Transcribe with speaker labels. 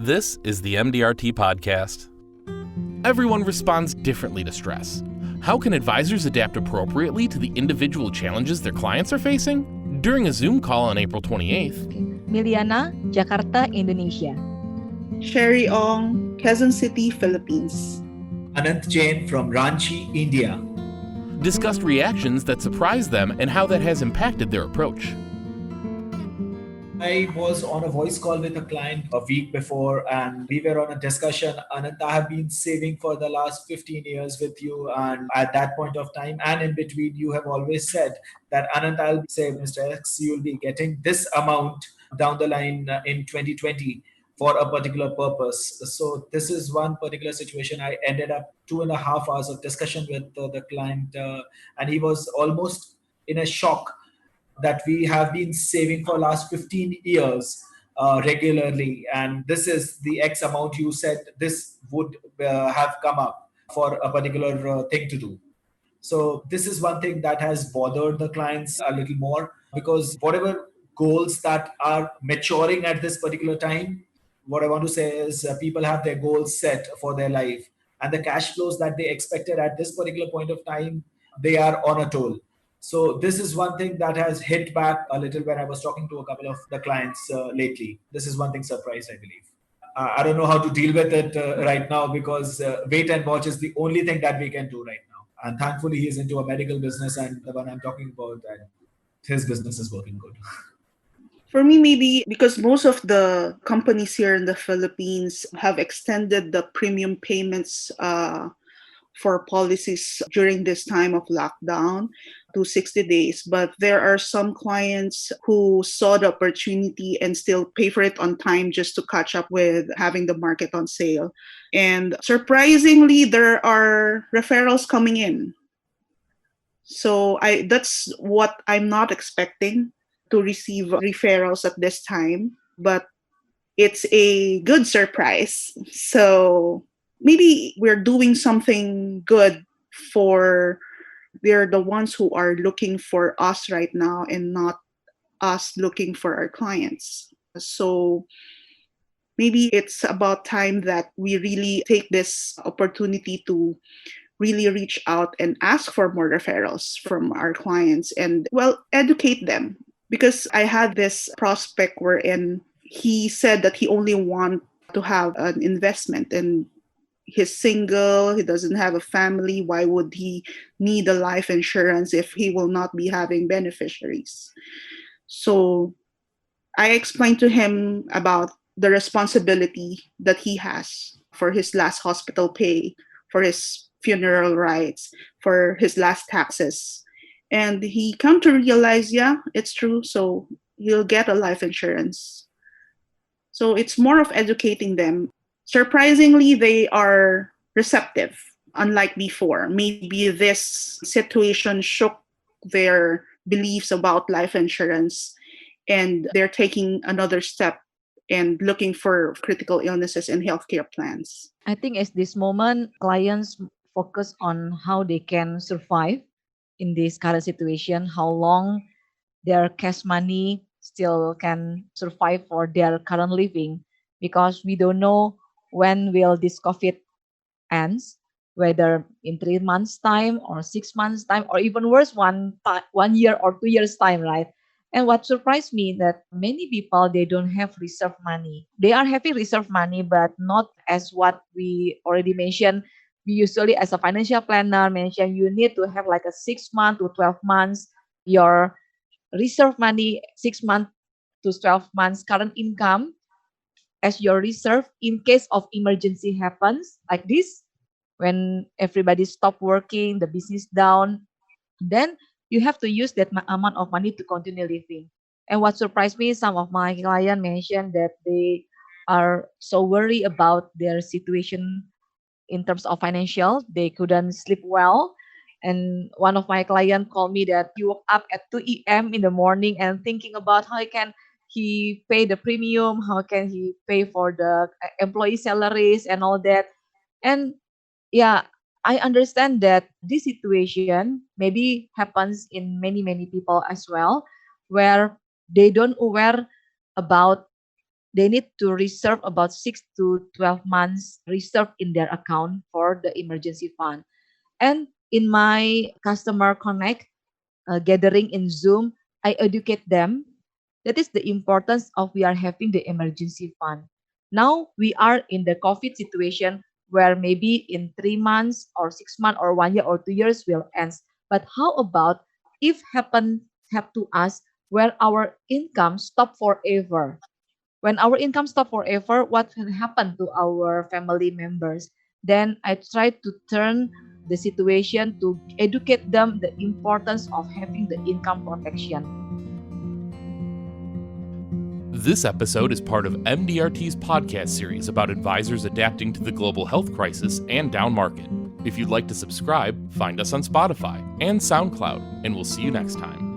Speaker 1: This is the MDRT podcast. Everyone responds differently to stress. How can advisors adapt appropriately to the individual challenges their clients are facing? During a Zoom call on April 28th,
Speaker 2: Miliana, Jakarta, Indonesia.
Speaker 3: Lee Ong, Quezon City, Philippines.
Speaker 4: Anant Jain from Ranchi, India.
Speaker 1: discussed reactions that surprised them and how that has impacted their approach.
Speaker 4: I was on a voice call with a client a week before, and we were on a discussion. Anant, I have been saving for the last 15 years with you. And at that point of time and in between, you have always said that, Anant, I'll say, Mr. X, you'll be getting this amount down the line in 2020 for a particular purpose. So this is one particular situation. I ended up 2.5 hours of discussion with the client, and he was almost in a shock that we have been saving for last 15 years regularly, and this is the X amount you said this would have come up for a particular thing to do. So this is one thing that has bothered the clients a little more, because whatever goals that are maturing at this particular time, what I want to say is people have their goals set for their life, and the cash flows that they expected at this particular point of time, they are on a toll. So this is one thing that has hit back a little when I was talking to a couple of the clients lately. This is one thing surprised, I believe. I don't know how to deal with it right now, because wait and watch is the only thing that we can do right now. And thankfully, he is into a medical business, and the one I'm talking about, and his business is working good.
Speaker 3: For me, maybe because most of the companies here in the Philippines have extended the premium payments for policies during this time of lockdown to 60 days. But there are some clients who saw the opportunity and still pay for it on time just to catch up with having the market on sale. And surprisingly, there are referrals coming in. So that's what I'm not expecting, to receive referrals at this time. But it's a good surprise. So maybe we're doing something good for they're the ones who are looking for us right now and not us looking for our clients. So maybe it's about time that we really take this opportunity to really reach out and ask for more referrals from our clients and, well, educate them. Because I had this prospect wherein he said that he only want to have an investment, and he's single, he doesn't have a family. Why would he need a life insurance if he will not be having beneficiaries? So I explained to him about the responsibility that he has for his last hospital pay, for his funeral rights, for his last taxes. And he come to realize, yeah, it's true. So he'll get a life insurance. So it's more of educating them. Surprisingly, they are receptive, unlike before. Maybe this situation shook their beliefs about life insurance, and they're taking another step and looking for critical illnesses and healthcare plans.
Speaker 2: I think at this moment, clients focus on how they can survive in this current situation, how long their cash money still can survive for their current living, because we don't know when will this COVID ends, whether in 3 months time or 6 months time, or even worse, 1 year or 2 years time, right? And what surprised me that many people, they don't have reserve money. They are having reserve money, but not as what we already mentioned. We usually, as a financial planner, mention you need to have like a 6 month to 12 months your reserve money, 6 months to 12 months current income as your reserve in case of emergency happens like this, when everybody stop working, the business down, then you have to use that amount of money to continue living. And what surprised me, some of my clients mentioned that they are so worried about their situation in terms of financial. They couldn't sleep well. And one of my clients called me that he woke up at 2 a.m. in the morning and thinking about how can he pay the premium, how can he pay for the employee salaries and all that. And yeah, I understand that this situation maybe happens in many people as well, where they don't aware about they need to reserve about 6 to 12 months reserve in their account for the emergency fund. And in my customer connect gathering in Zoom, I educate them. That is the importance of we are having the emergency fund. Now we are in the COVID situation where maybe in 3 months or 6 months or 1 year or 2 years will end. But how about if happen to us where our income stop forever? When our income stop forever, what can happen to our family members? Then I try to turn the situation to educate them the importance of having the income protection.
Speaker 1: This episode is part of MDRT's podcast series about advisors adapting to the global health crisis and down market. If you'd like to subscribe, find us on Spotify and SoundCloud, and we'll see you next time.